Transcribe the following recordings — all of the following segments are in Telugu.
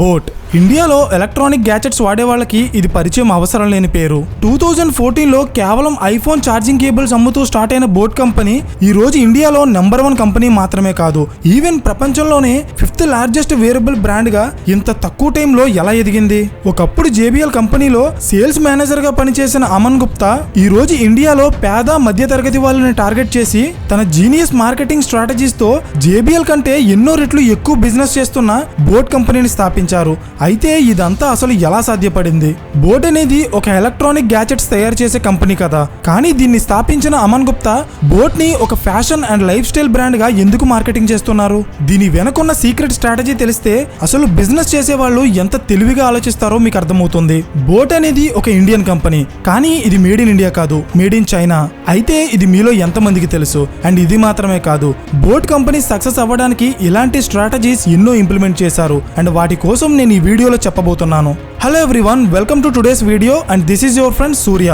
బోట్ ఇండియాలో ఎలక్ట్రానిక్ గ్యాజెట్స్ వాడే వాళ్ళకి ఇది పరిచయం అవసరం లేని పేరు. 2014లో కేవలం ఐఫోన్ ఛార్జింగ్ కేబుల్స్ అమ్ముతూ స్టార్ట్ అయిన బోట్ కంపెనీ ఈ రోజు ఇండియాలో నెంబర్ 1 కంపెనీ మాత్రమే కాదు, ఈవెన్ ప్రపంచంలోనే 5th లార్జెస్ట్ వేరబుల్ బ్రాండ్ గా ఇంత తక్కువ టైంలో ఎలా ఎదిగింది. ఒకప్పుడు జేబీఎల్ కంపెనీలో సేల్స్ మేనేజర్ గా పనిచేసిన అమన్ గుప్తా ఈ రోజు ఇండియాలో పేద మధ్య తరగతి వాళ్ళని టార్గెట్ చేసి తన జీనియస్ మార్కెటింగ్ స్ట్రాటజీస్ తో జేబీఎల్ కంటే ఎన్నో రెట్లు ఎక్కువ బిజినెస్ చేస్తున్న బోట్ కంపెనీని స్థాపించారు. అయితే ఇదంతా అసలు ఎలా సాధ్యపడింది? బోట్ అనేది ఒక ఎలక్ట్రానిక్ గ్యాజెట్స్ తయారు చేసే కంపెనీ కదా, కానీ దీన్ని స్థాపించిన అమన్ గుప్తా బోట్ ని ఒక fashion and life style brand గా ఎందుకు మార్కెటింగ్ చేస్తున్నారు? దీని వెనకున్న సీక్రెట్ స్ట్రాటజీ తెలిస్తే అసలు బిజినెస్ చేసే వాళ్ళు ఎంత తెలివిగా ఆలోచిస్తారో మీకు అర్థమవుతుంది. బోట్ అనేది ఒక ఇండియన్ కంపెనీ, కానీ ఇది మేడ్ ఇన్ ఇండియా కాదు, మేడ్ ఇన్ చైనా. అయితే ఇది మీలో ఎంతమందికి తెలుసు? అండ్ ఇది మాత్రమే కాదు, బోట్ కంపెనీ సక్సెస్ అవ్వడానికి ఇలాంటి స్ట్రాటజీస్ ఎన్నో ఇంప్లిమెంట్ చేశారు అండ్ వాటి కోసం నేను ఈ వీడియోలో చెప్పబోతున్నాను. Hello everyone, welcome to today's video and this is your friend Surya.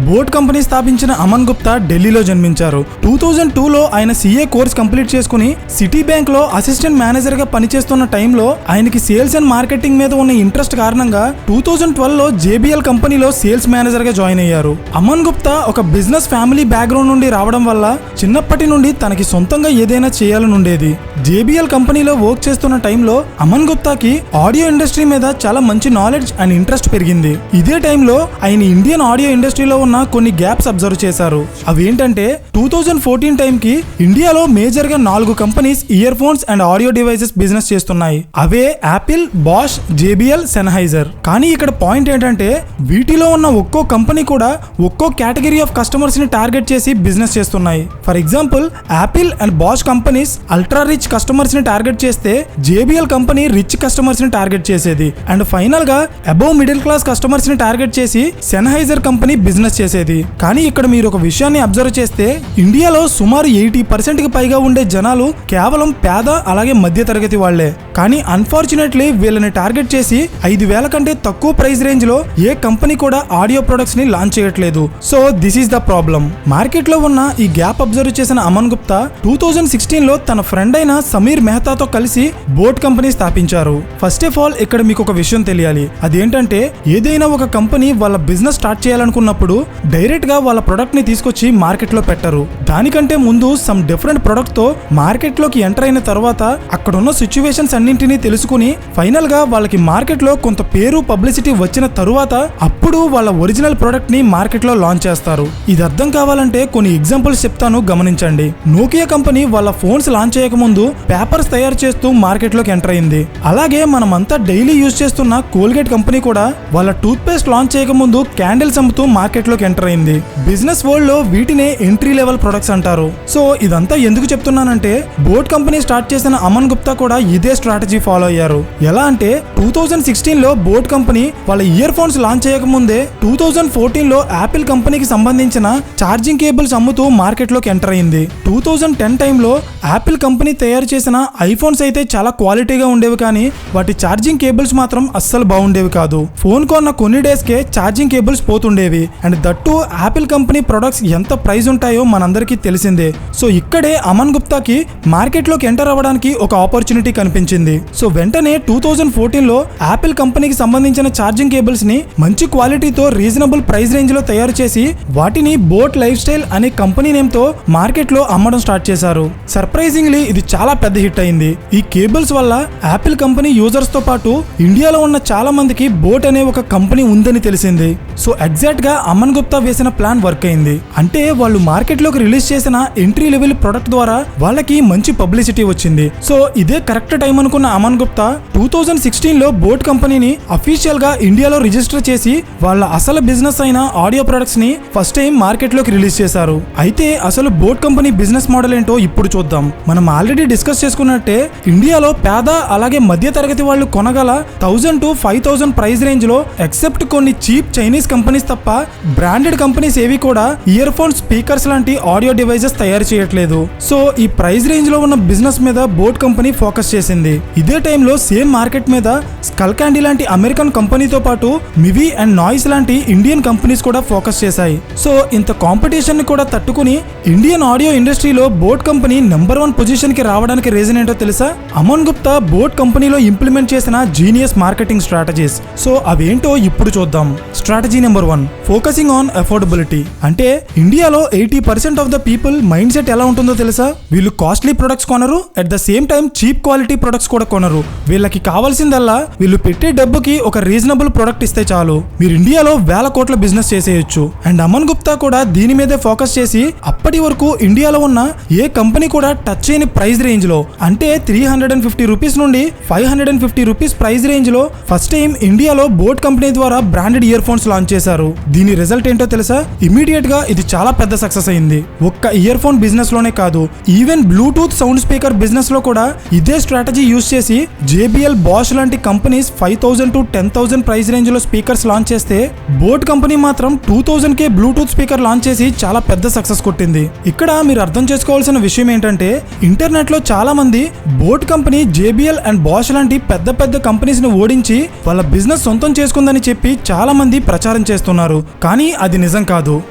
Boat company స్థాపించిన అమన్ గుప్తా ఢిల్లీలో జన్మించారు. 2002లో ఆయన సిఏ కోర్స్ కంప్లీట్ చేసుకుని సిటీ బ్యాంక్ లో అసిస్టెంట్ మేనేజర్ గా పనిచేస్తున్న టైంలో ఆయనకి సేల్స్ అండ్ మార్కెటింగ్ మీద ఉన్న ఇంట్రెస్ట్ కారణంగా 2012లో జేబీఎల్ కంపెనీలో సేల్స్ మేనేజర్ గా జాయిన్ అయ్యారు. అమన్ గుప్తా ఒక బిజినెస్ ఫ్యామిలీ బ్యాక్గ్రౌండ్ నుండి రావడం వల్ల చిన్నప్పటి నుండి తనకి సొంతంగా ఏదైనా చేయాలని ఉండేది. జేబీఎల్ కంపెనీలో వర్క్ చేస్తున్న టైంలో అమన్ గుప్తాకి ఆడియో ఇండస్ట్రీ మీద చాలా మంచి నాలెడ్జ్ అండ్ ఇంట్రెస్ట్ పెరిగింది. ఇదే టైంలో ఆయన ఇండియన్ ఆడియో ఇండస్ట్రీలో ఉన్న కొన్ని గ్యాప్స్ అబ్జర్వ్ చేశారు. అవేంటంటే 2014 టైంకి ఇండియాలో మేజర్ గా 4 companies ear phones and audio devices business చేస్తున్నాయి. అవే యాపిల్, బాష్, జేబీఎల్, సెన్హైజర్. కానీ ఇక్కడ పాయింట్ ఏంటంటే వీటిలో ఉన్న ఒక్కో కంపెనీ కూడా ఒక్కో కేటగిరీ ఆఫ్ కస్టమర్స్ ని టార్గెట్ చేసి బిజినెస్ చేస్తున్నాయి. For example, Apple and Bosch companies ultra rich customers ని టార్గెట్ చేస్తే జేబీఎల్ కంపెనీ రిచ్ కస్టమర్స్ ని టార్గెట్ చేసేది. అండ్ ఫైనల్ గా అబోవ్ మిడిల్ క్లాస్ కస్టమర్స్ ని టార్గెట్ చేసి సెన్హైజర్ కంపెనీ బిజినెస్ చేసేది. కానీ ఇక్కడ మీరు ఒక విషయాన్ని అబ్జర్వ్ చేస్తే ఇండియాలో సుమారు 80% కి పైగా ఉండే జనాలు కేవలం పేద అలాగే మధ్య తరగతి వాళ్లే. కానీ అన్ఫార్చునేట్లీ వీళ్ళని టార్గెట్ చేసి 5,000 కంటే తక్కువ ప్రైస్ రేంజ్ లో ఏ కంపెనీ కూడా ఆడియో ప్రొడక్ట్స్ ని లాంచ్ చేయట్లేదు. So this is the problem. Market లో ఉన్న ఈ గ్యాప్ అబ్జర్వ్ చేసిన అమన్ గుప్తా 2016లో తన ఫ్రెండ్ అయిన సమీర్ మెహతాతో కలిసి బోట్ కంపెనీ స్థాపించారు. ఫస్ట్ ఆఫ్ ఆల్ ఇక్కడ మీకు ఒక విషయం తెలియాలి. అదేంటంటే ఏదైనా ఒక కంపెనీ వాళ్ళ బిజినెస్ స్టార్ట్ చేయాలనుకున్నప్పుడు డైరెక్ట్ గా వాళ్ళ ప్రొడక్ట్ ని తీసుకొచ్చి మార్కెట్ లో పెట్టరు. దానికంటే ముందు సమ్ డిఫరెంట్ ప్రొడక్ట్ తో మార్కెట్ లోకి ఎంటర్ అయిన తర్వాత అక్కడున్న సిచ్యువేషన్స్ అన్నింటినీ తెలుసుకుని ఫైనల్ గా వాళ్ళకి మార్కెట్ లో కొంత పేరు పబ్లిసిటీ వచ్చిన తరువాత అప్పుడు వాళ్ళ ఒరిజినల్ ప్రొడక్ట్ ని మార్కెట్ లో లాంచ్ చేస్తారు. ఇది అర్థం కావాలంటే కొన్ని ఎగ్జాంపుల్స్ చెప్తాను, గమనించండి. నోకియా కంపెనీ వాళ్ళ ఫోన్స్ లాంచ్ చేయక ముందు పేపర్స్ తయారు చేస్తూ మార్కెట్ లోకి ఎంటర్ అయింది. అలాగే మనమంతా డైలీ యూజ్ చేస్తున్న కోల్గేట్ కంపెనీ కూడా వాళ్ళ టూత్ పేస్ట్ లాంచ్ చేయక ముందు క్యాండిల్స్ అమ్ముతూ మార్కెట్ లోకి ఎంటర్ అయింది. బిజినెస్ వరల్డ్ లో వీటినే ఎంట్రీ లెవెల్ ప్రొడక్ట్స్ అంటారు. సో ఇదంతా ఎందుకు చెప్తున్నానంటే బోట్ కంపెనీ స్టార్ట్ చేసిన అమన్ గుప్తా కూడా ఇదే స్ట్రాటజీ ఫాలో అయ్యారు. ఎలా అంటే 2016లో బోట్ కంపెనీ వాళ్ళ ఇయర్ ఫోన్స్ లాంచ్ చేయక ముందే 2014లో యాపిల్ కంపెనీకి సంబంధించిన ఛార్జింగ్ కేబుల్స్ అమ్ముతూ మార్కెట్ లోకి ఎంటర్ అయింది. 2010 టైంలో యాపిల్ కంపెనీ తయారు చేసిన ఐఫోన్స్ అయితే చాలా క్వాలిటీగా ఉండేవి, కానీ వాటి ఛార్జింగ్ కేబుల్స్ మాత్రం అస్సలు బాగుండేవి కాదు. ఫోన్ కొన్న కొన్ని డేస్ కే ఛార్జింగ్ కేబుల్స్ పోతుండేవి. And that Apple company products ఎంత ప్రైస్ ఉంటాయో మనందరికీ తెలిసిందే. సో ఇక్కడే అమన్ గుప్తాకి మార్కెట్ లోకి ఎంటర్ అవ్వడానికి ఒక ఆపర్చునిటీ కనిపించింది. సో వెంటనే 2014లో యాపిల్ కంపెనీకి సంబంధించిన ఛార్జింగ్ కేబుల్స్ ని మంచి క్వాలిటీతో రీజనబుల్ ప్రైస్ రేంజ్ లో తయారు చేసి వాటిని బోట్ లైఫ్ స్టైల్ అనే కంపెనీ నేమ్ తో మార్కెట్ లో అమ్మడం స్టార్ట్ చేశారు. సర్ప్రైజింగ్లీ ఇది చాలా పెద్ద హిట్ అయింది. ఈ కేబుల్స్ వల్ల యాపిల్ కంపెనీ యూజర్స్ తో పాటు ఇండియాలో ఉన్న చాలా మందికి బోట్ అనే ఒక కంపెనీ ఉందని తెలిసింది. సో ఎగ్జాక్ట్ గా అమన్ గుప్తా వేసిన ప్లాన్ వర్క్ అయింది. అంటే వాళ్ళు మార్కెట్ లోకి రిలీజ్ చేసిన ఎంట్రీ లెవెల్ ప్రొడక్ట్ ద్వారా వాళ్ళకి మంచి పబ్లిసిటీ వచ్చింది. సో ఇదే కరెక్ట్ టైం అనుకున్న అమన్ గుప్తా 2016లో బోట్ కంపెనీని అఫీషియల్ గా ఇండియాలో రిజిస్టర్ చేసి వాళ్ళ అసలు బిజినెస్ అయిన ఆడియో ప్రొడక్ట్స్ ని ఫస్ట్ టైం మార్కెట్ లోకి రిలీజ్ చేశారు. అయితే అసలు బోట్ కంపెనీ బిజినెస్ మోడల్ ఏంటో ఇప్పుడు చూద్దాం. మనం ఆల్రెడీ డిస్కస్ చేసుకున్నట్టే ఇండియాలో పేద అలాగే మధ్య తరగతి వాళ్ళు కొనగల 1000 to 5000 ప్రైస్ రేంజ్ లో ఎక్సెప్ట్ కొన్ని చీప్ చైనీస్ కంపెనీస్ తప్ప బ్రాండెడ్ కంపెనీస్ ఏవి కూడా ఇయర్ ఫోన్, స్పీకర్స్ లాంటి ఆడియో డివైజెస్ తయారు చేయట్లేదు. సో ఈ ప్రైస్ రేంజ్ లో ఉన్న బిజినెస్ మీద బోట్ కంపెనీ ఫోకస్ చేసింది. ఇదే టైంలో సేమ్ మార్కెట్ మీద స్కల్ క్యాండీ లాంటి అమెరికన్ కంపెనీతో పాటు మివి అండ్ నాయిస్ లాంటి ఇండియన్ కంపెనీస్ కూడా ఫోకస్ చేశాయి. సో ఇంత కాంపిటీషన్ ని కూడా తట్టుకుని ఇండియన్ ఆడియో ఇండస్ట్రీలో బోట్ కంపెనీ నెంబర్ 1 పొజిషన్ కి రావడానికి రీజన్ ఏంటో తెలుసా? అమన్ గుప్తా బోట్ కంపెనీలో ఇంప్లిమెంట్ చేసిన జీనియస్ మార్కెటింగ్ స్ట్రాటజీస్. సో అవేంటో ఇప్పుడు చూద్దాం. Strategy number 1, focusing on affordability. అంటే ఇండియాలో 80% of the people mind set ఎలా ఉంటుందో తెలుసా? వీళ్ళు కాస్ట్లీ ప్రొడక్ట్స్ కొనరు, at the same time cheap quality products కూడా కొనరు. వీళ్ళకి కావాల్సిందల్లా వీళ్ళు పెట్టే డబ్బుకి ఒక రీజనబుల్ ప్రొడక్ట్ ఇస్తే చాలు, మీరు ఇండియాలో వేల కోట్ల బిజినెస్ చేసేయొచ్చు. అండ్ అమన్ గుప్తా కూడా దీని మీదే ఫోకస్ చేసి అప్పటి వరకు ఇండియాలో ఉన్న ఏ కంపెనీ కూడా టచ్ చేయని ప్రైస్ రేంజ్ లో, అంటే 350 రూపీస్ నుండి 550 రూపీస్ ప్రైస్ రేంజ్ లో ఫస్ట్ టైం ఇండియాలో బోట్ కంపెనీ ద్వారా బ్రాండెడ్ ఇయర్ ఫోన్స్ లాంచ్ చేశారు. దీని రిజల్ట్ ఏంటో తెలుసా? ఇమీడియట్ గా ఇది చాలా పెద్ద సక్సెస్ అయింది. ఒక్క ఇయర్ ఫోన్ బిజినెస్ లోనే కాదు, even Bluetooth sound speaker business లో కూడా ఇదే స్ట్రాటజీ యూజ్ చేసి JBL, బాష్ లాంటి కంపెనీస్ 5000 to 10,000 ప్రైస్ రేంజ్ లో స్పీకర్స్ లాంచ్ చేస్తే బోట్ కంపెనీ మాత్రం 2000K బ్లూటూత్ స్పీకర్ లాంచ్ చేసి చాలా పెద్ద సక్సెస్ కొట్టింది. ఇక్కడ మీరు అర్థం చేసుకోవాల్సిన విషయం ఏంటంటే ఇంటర్నెట్ లో చాలా మంది boAt company JBL and Bosch లాంటి పెద్ద పెద్ద కంపెనీస్ ని ఓడించి వాళ్ళ బిజినెస్ సొంతం చేసుకుందని చెప్పి చాలా మంది ప్రచారం చేస్తున్నారు. కానీ అది నిజం కాదు.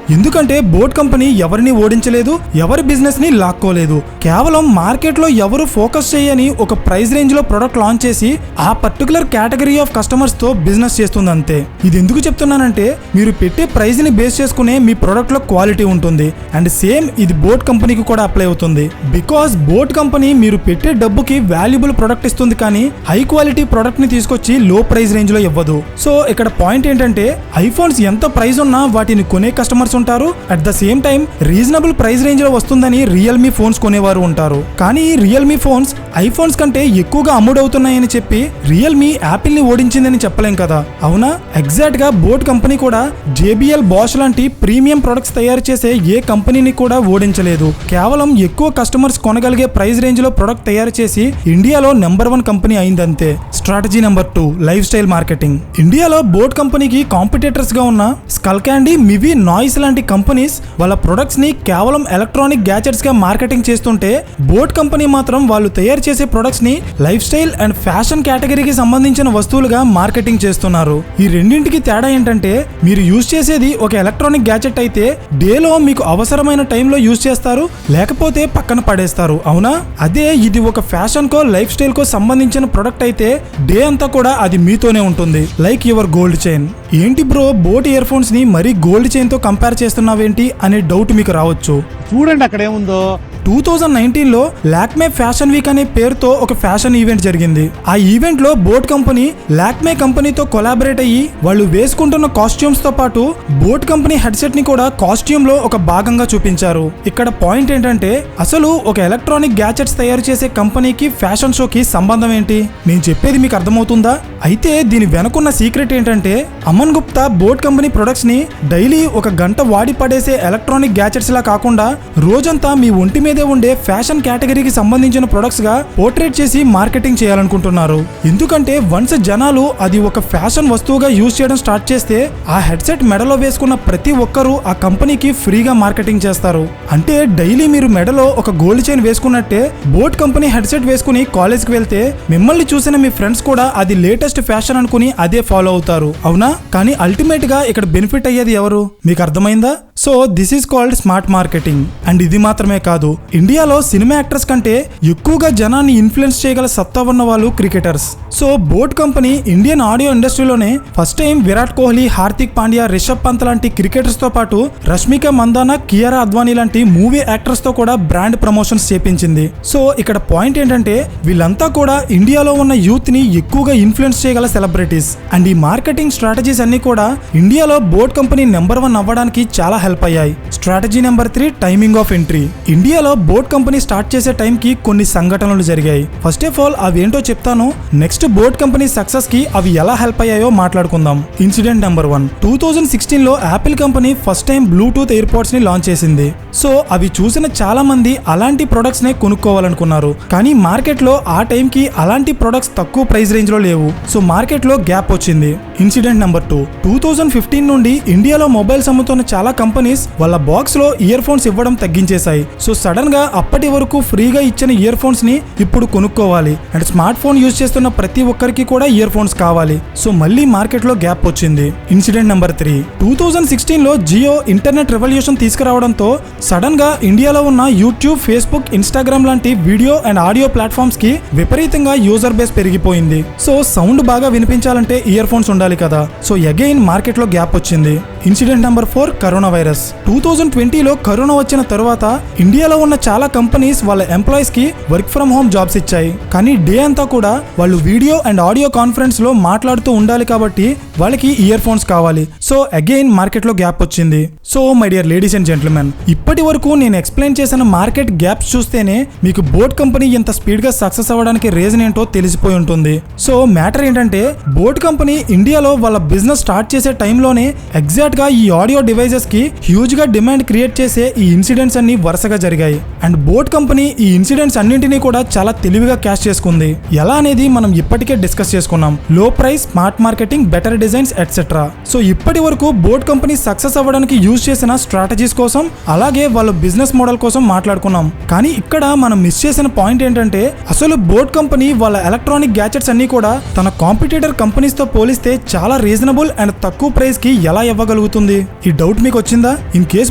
ఎందుకంటే బోట్ కంపెనీ ఎవరిని ఓడించలేదు, ఎవరి బిజినెస్ ని లాక్కోలేదు. కేవలం మార్కెట్ లో ఎవరు ఫోకస్ చేయని ఒక ప్రైస్ రేంజ్ లో ప్రొడక్ట్ లాంచ్ చేసి ఆ పర్టికులర్ కేటగిరీ ఆఫ్ కస్టమర్స్ తో బిజినెస్ చేస్తుంది అంతే. ఇది ఎందుకు చెప్తున్నానంటే మీరు పెట్టే ప్రైస్ ని బేస్ చేసుకునే మీ ప్రొడక్ట్ లో క్వాలిటీ ఉంటుంది. అండ్ సేమ్ ఇది బోట్ కంపెనీకి కూడా అప్లై అవుతుంది. బికాస్ బోట్ కంపెనీ మీరు పెట్టే డబ్బుకి వాల్యుబుల్ ప్రొడక్ట్ ఇస్తుంది, కానీ హై క్వాలిటీ ప్రొడక్ట్ ని తీసుకొచ్చి లో ప్రైస్ రేంజ్ లో ఇవ్వదు. సో ఇక్కడ పాయింట్ ఏంటంటే ఐఫోన్స్ ఎంత ప్రైస్ ఉన్నా వాటిని కొనే కస్టమర్స్ ఉంటారు. At the same time reasonable price range లో వస్తుందని రియల్మీ ఫోన్స్ కొనేవారు ఉంటారు. కానీ రియల్మీ ఫోన్స్ ఐఫోన్స్ కంటే ఎక్కువగా అమ్ముడవుతున్నాయని చెప్పి రియల్మీ యాపిల్ ని ఓడించిందని చెప్పలేం కదా, అవునా? ఎగ్జాక్ట్ గా బోట్ కంపెనీ కూడా JBL, బాష్ లాంటి ప్రీమియం ప్రొడక్ట్స్ తయారు చేసే ఏ కంపెనీని కూడా ఓడించలేదు. కేవలం ఎక్కువ కస్టమర్స్ కొనగలిగే ప్రైస్ రేంజ్ లో ప్రొడక్ట్ తయారు చేసి ఇండియాలో నెంబర్ 1 కంపెనీ అయిందంతే. Strategy number 2, lifestyle marketing. ఇండియాలో బోట్ కంపెనీకి కాంపిటేటర్స్ గా ఉన్న స్కల్ క్యాండీ, మివి, నాయిస్ లాంటి కంపెనీస్ వాళ్ళ ప్రొడక్ట్స్ ని కేవలం ఎలక్ట్రానిక్ గ్యాజెట్స్ గా మార్కెటింగ్ చేస్తుంటే బోట్ కంపెనీ మాత్రం వాళ్ళు తయారు చేసే ప్రొడక్ట్స్ ని లైఫ్ స్టైల్ అండ్ ఫ్యాషన్ కేటగిరీకి సంబంధించిన వస్తువులుగా మార్కెటింగ్ చేస్తున్నారు. ఈ రెండింటికి తేడా ఏంటంటే మీరు యూజ్ చేసేది ఒక ఎలక్ట్రానిక్ గ్యాజెట్ అయితే డేలో మీకు అవసరమైన టైంలో యూజ్ చేస్తారు, లేకపోతే పక్కన పడేస్తారు, అవునా? అదే ఇది ఒక ఫ్యాషన్ కో, లైఫ్ స్టైల్ కో సంబంధించిన ప్రొడక్ట్ అయితే డే అంతా కూడా అది మీతోనే ఉంటుంది. Like your gold chain. ఏంటి బ్రో బోట్ ఇయర్ ఫోన్స్ ని మరీ గోల్డ్ చైన్ తో కంపేర్ చేస్తున్నావేంటి అనే డౌట్ మీకు రావచ్చు. చూడండి అక్కడ ఏముందో. 2019లో లాక్మే ఫ్యాషన్ వీక్ అనే పేరుతో ఒక ఫ్యాషన్ ఈవెంట్ జరిగింది. ఆ ఈవెంట్ లో బోట్ కంపెనీ లాక్మే కంపెనీతో కొలాబరేట్ అయ్యి వాళ్ళు వేసుకుంటున్న కాస్ట్యూమ్స్ తో పాటు బోట్ కంపెనీ హెడ్సెట్ ని కూడా కాస్ట్యూమ్ లో ఒక భాగంగా చూపించారు. ఇక్కడ పాయింట్ ఏంటంటే అసలు ఒక ఎలక్ట్రానిక్ గ్యాజెట్స్ తయారు చేసే కంపెనీకి ఫ్యాషన్ షోకి సంబంధం ఏంటి? నేను చెప్పేది మీకు అర్థమవుతుందా? అయితే దీని వెనుకున్న సీక్రెట్ ఏంటంటే Aman Gupta boat company products ని డైలీ ఒక గంట వాడి పడేసే ఎలక్ట్రానిక్ గ్యాజెట్స్ లా కాకుండా రోజంతా మీ ఒంటి మీదే ఉండే ఫ్యాషన్ కేటగిరీకి సంబంధించిన ప్రొడక్ట్స్ గా పోర్ట్రేట్ చేసి మార్కెటింగ్ చేయాలనుకుంటున్నారు. ఎందుకంటే వన్స్ జనాలు అది ఒక ఫ్యాషన్ వస్తువుగా యూజ్ చేయడం స్టార్ట్ చేస్తే ఆ హెడ్సెట్ మెడలో వేసుకున్న ప్రతి ఒక్కరూ ఆ కంపెనీకి ఫ్రీగా మార్కెటింగ్ చేస్తారు. అంటే డైలీ మీరు మెడలో ఒక గోల్డ్ చైన్ వేసుకున్నట్టే బోట్ కంపెనీ హెడ్సెట్ వేసుకుని కాలేజ్కి వెళ్తే మిమ్మల్ని చూసిన మీ ఫ్రెండ్స్ కూడా అది లేటెస్ట్ ఫ్యాషన్ అనుకుని అదే ఫాలో అవుతారు, అవునా? కానీ అల్టిమేట్ గా ఇక్కడ బెనిఫిట్ అయ్యేది ఎవరు? మీకు అర్థమైందా? So this is called smart marketing. And ఇది మాత్రమే కాదు, ఇండియాలో సినిమా యాక్టర్స్ కంటే ఎక్కువగా జనాన్ని ఇన్ఫ్లుయెన్స్ చేయగల సత్తా ఉన్న వాళ్ళు cricketers. So boAt company Indian audio ఇండస్ట్రీలోనే ఫస్ట్ టైం విరాట్ కోహ్లీ, హార్దిక్ పాండ్యా, రిషబ్ పంత్ లాంటి క్రికెటర్స్ తో పాటు రష్మిక మందానా, కియారా అద్వానీ లాంటి మూవీ యాక్టర్స్ తో కూడా బ్రాండ్ ప్రమోషన్స్ చేపించింది. సో ఇక్కడ పాయింట్ ఏంటంటే వీళ్ళంతా కూడా ఇండియాలో ఉన్న యూత్ ని ఎక్కువగా ఇన్ఫ్లుయెన్స్ చేయగల సెలబ్రిటీస్. అండ్ ఈ మార్కెటింగ్ స్ట్రాటజీస్ అన్ని కూడా ఇండియాలో బోట్ కంపెనీ నెంబర్ 1 అవ్వడానికి చాలా హెల్ప్ అయ్యాయి. Strategy number 3, timing of entry. ఇండియాలో బోట్ కంపెనీ స్టార్ట్ చేసే టైంకి కొన్ని సంఘటనలు జరిగాయి. ఫస్ట్ ఆఫ్ ఆల్ అవి ఏంటో చెప్తాను. నెక్స్ట్ బోట్ కంపెనీ సక్సెస్ కి అవి ఎలా హెల్ప్ అయ్యాయో మాట్లాడుకుందాం. ఇన్సిడెంట్ నెంబర్ 1, 2016లో Apple company first time Bluetooth AirPods ని లాంచ్ చేసింది. సో అవి చూసిన చాలా మంది అలాంటి ప్రొడక్ట్స్ నే కొనుక్కోవాలనుకున్నారు. కానీ మార్కెట్ లో ఆ టైం కి అలాంటి ప్రొడక్ట్స్ తక్కువ ప్రైస్ రేంజ్ లో లేవు. సో మార్కెట్ లో గ్యాప్ వచ్చింది. ఇన్సిడెంట్ నెంబర్ 2, 2015 నుండి ఇండియాలో మొబైల్స్ అమ్ముతున్న చాలా కంపెనీస్ వాళ్ళ బాక్స్ లో ఇయర్ ఫోన్స్ ఇవ్వడం తగ్గించేశాయి. సో సడన్ గా అప్పటి వరకు ఫ్రీగా ఇచ్చిన ఇయర్ ఫోన్స్ ని ఇప్పుడు కొనుక్కోవాలి. అండ్ స్మార్ట్ ఫోన్ యూజ్ చేస్తున్న ప్రతి ఒక్కరికి కూడా ఇయర్ ఫోన్స్ కావాలి. సో మళ్ళీ మార్కెట్ లో గ్యాప్ వచ్చింది. ఇన్సిడెంట్ నెంబర్ 3, 2016లో జియో ఇంటర్నెట్ రెవల్యూషన్ తీసుకురావడంతో సడన్ గా ఇండియాలో ఉన్న యూట్యూబ్, ఫేస్బుక్, ఇన్స్టాగ్రామ్ లాంటి వీడియో అండ్ ఆడియో ప్లాట్ఫామ్స్ కి విపరీతంగా యూజర్ బేస్ పెరిగిపోయింది. సో సౌండ్ బాగా వినిపించాలంటే ఇయర్ ఫోన్స్ ఉండాలి కదా. సో అగైన్ మార్కెట్ లో గ్యాప్ వచ్చింది. Incident number 4, corona virus. 2020లో కరోనా వచ్చిన తర్వాత ఇండియాలో ఉన్న చాలా కంపెనీస్ వాళ్ళ ఎంప్లాయీస్ కి వర్క్ ఫ్రమ్ హోమ్ జాబ్స్ ఇచ్చాయి. కానీ డే అంతా కూడా వాళ్ళు వీడియో అండ్ ఆడియో కాన్ఫరెన్స్ లో మాట్లాడుతూ ఉండాలి కాబట్టి వాళ్ళకి ఇయర్ ఫోన్స్ కావాలి. సో అగైన్ మార్కెట్ లో గ్యాప్ వచ్చింది. So my dear ladies and gentlemen, ఇప్పటి వరకు నేను ఎక్స్ప్లెయిన్ చేసిన మార్కెట్ గ్యాప్స్ చూస్తేనే మీకు బోట్ కంపెనీ ఎంత స్పీడ్ గా సక్సెస్ అవ్వడానికి రీజన్ ఏంటో తెలిసిపోయి ఉంటుంది. సో మ్యాటర్ ఏంటంటే బోట్ కంపెనీ ఇండియాలో వాళ్ళ బిజినెస్ స్టార్ట్ చేసే టైంలోనే ఎగ్జాక్ట్ గా ఈ ఆడియో డివైజెస్ కి హ్యూజ్ గా డిమాండ్ క్రియేట్ చేసే ఈ ఇన్సిడెంట్స్ అన్ని వరుసగా జరిగాయి. అండ్ బోట్ కంపెనీ ఈ ఇన్సిడెంట్స్ అన్నింటినీ కూడా చాలా తెలివిగా క్యాష్ చేసుకుంది. ఎలా అనేది మనం ఇప్పటికే డిస్కస్ చేసుకున్నాం. లో price, smart marketing, better designs etcetera. So ఇప్పటి వరకు బోట్ కంపెనీ సక్సెస్ అవ్వడానికి యూజ్ చేసిన స్ట్రాటజీస్ కోసం అలాగే వాళ్ళ బిజినెస్ మోడల్ కోసం మాట్లాడుకున్నాం. కానీ ఇక్కడ మనం మిస్ చేసిన పాయింట్ ఏంటంటే అసలు బోట్ కంపెనీ వాళ్ళ ఎలక్ట్రానిక్ గ్యాజెట్స్ అన్ని కూడా తన కాంపిటీటర్ కంపెనీస్ తో పోలిస్తే చాలా రీజనబుల్ అండ్ తక్కువ ప్రైస్ కి ఎలా ఇవ్వగలుగుతుంది? ఈ డౌట్ మీకు వచ్చిందా? ఇన్ కేస్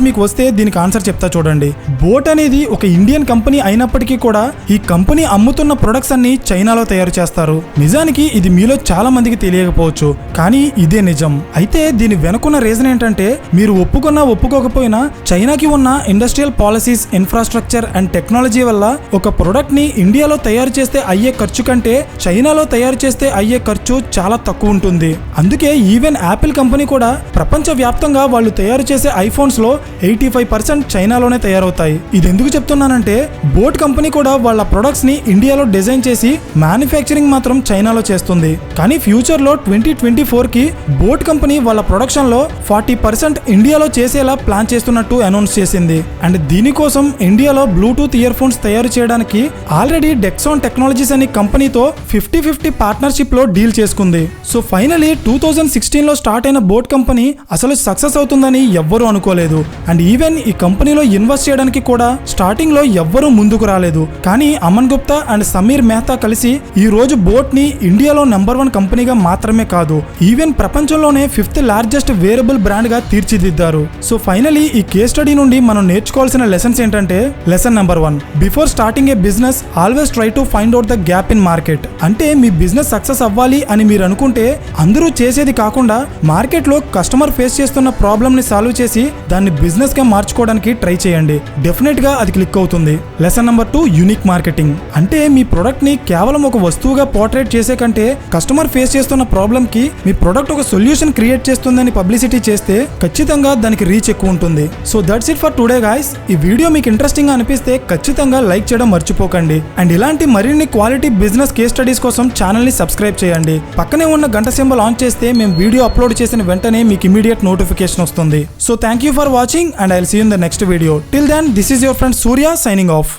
మీకు వస్తే దీనికి ఆన్సర్ చెప్తా చూడండి. బోట్ అనేది ఒక ఇండియన్ కంపెనీ అయినప్పటికీ కూడా ఈ కంపెనీ అమ్ముతున్న ప్రొడక్ట్స్ అన్ని చైనాలో తయారు చేస్తారు. నిజానికి ఇది మీలో చాలా మందికి తెలియకపోవచ్చు, కానీ ఇదే నిజం. అయితే దీని వెనుకున్న రీజన్ ఏంటంటే మీరు ఒప్పుకున్నా ఒప్పుకోకపోయినా చైనాకి ఉన్న industrial policies, infrastructure and technology వల్ల ఒక ప్రొడక్ట్ ని ఇండియాలో తయారు చేస్తే అయ్యే ఖర్చు కంటే చైనాలో తయారు చేస్తే అయ్యే ఖర్చు చాలా తక్కువ ఉంటుంది. అందుకే ఈవెన్ యాపిల్ కంపెనీ కూడా ప్రపంచ వ్యాప్తంగా వాళ్ళు తయారు చేసే ఐఫోన్స్ లో 85% చైనాలోనే తయారవుతాయి. ఇది ఎందుకు చెప్తున్నానంటే బోట్ కంపెనీ కూడా వాళ్ళ ప్రొడక్ట్స్ ని ఇండియాలో డిజైన్ చేసి మ్యానుఫ్యాక్చరింగ్ మాత్రం చైనాలో చేస్తుంది. కానీ ఫ్యూచర్ లో 2024 కి బోట్ కంపెనీ వాళ్ళ ప్రొడక్షన్ లో 40% ఇండియాలో చేసేలా ప్లాన్ చేస్తున్నట్టు అనౌన్స్ చేసింది. అండ్ దీనికోసం ఇండియాలో బ్లూటూత్ ఇయర్ ఫోన్స్ తయారు చేయడానికి ఆల్రెడీ డెక్సాన్ టెక్నాలజీస్ అనే కంపెనీతో 50-50 పార్ట్నర్షిప్ లో డీల్ చేసుకుంది. సో ఫైనలీ 2016లో స్టార్ట్ అయిన బోట్ కంపెనీ అసలు సక్సెస్ అవుతుందని ఎవ్వరూ అనుకోలేదు. అండ్ ఈవెన్ ఈ కంపెనీలో ఇన్వెస్ట్ చేయడానికి కూడా స్టార్టింగ్ లో ఎవ్వరూ ముందుకు రాలేదు. కానీ అమన్ గుప్తా అండ్ సమీర్ మెహతా కలిసి ఈ రోజు బోట్ ని ఇండియాలో నెంబర్ 1 కంపెనీగా మాత్రమే కాదు, ఈవెన్ ప్రపంచంలోనే 5th లార్జెస్ట్ వేరబుల్ బ్రాండ్ గా తీర్చిదిద్దారు. సో ఫైనలీ ఈ కేస్ స్టడీ నుండి మనం నేర్చుకోవాల్సిన లెసన్స్ ఏంటంటే lesson number 1, before starting A business always try to find out the gap in market. అంటే మీ బిజినెస్ సక్సెస్ అవ్వాలి అని మీరు అనుకుంటే అందరూ చేసేది కాకుండా మార్కెట్ లో కస్టమర్ ఫేస్ చేస్తున్న ప్రాబ్లమ్ ని సాల్వ్ చేసి దాన్ని బిజినెస్ గా మార్చుకోవడానికి ట్రై చేయండి. డెఫినెట్ గా అది క్లిక్ అవుతుంది. Lesson number 2, unique marketing. అంటే మీ ప్రొడక్ట్ ని కేవలం ఒక వస్తువుగా పోర్ట్రేట్ చేసే కంటే కస్టమర్ ఫేస్ చేస్తున్న ప్రాబ్లమ్ కి మీ ప్రొడక్ట్ ఒక సొల్యూషన్ క్రియేట్ చేస్తుందని పబ్లిసిటీ చేస్తే ఖచ్చితంగా దానికి రీచ్ ఎక్కువ ఉంటుంది. So that's it for today guys. ఈ వీడియో మీకు ఇంట్రెస్టింగ్ గా అనిపిస్తే ఖచ్చితంగా లైక్ చేయడం మర్చిపోకండి. అండ్ ఇలాంటి మరిన్ని క్వాలిటీ బిజినెస్ కేస్ స్టడీస్ కోసం ఛానల్ ని సబ్స్క్రైబ్ చేయండి. పక్కనే ఉన్న గంట సింబల్ ఆన్ చేస్తే మేము వీడియో అప్లోడ్ చేసిన వెంటనే మీకు ఇమీడియట్ నోటిఫికేషన్ వస్తుంది. So thank you for watching and I will see you in the next video. Till then this is your friend Surya signing of.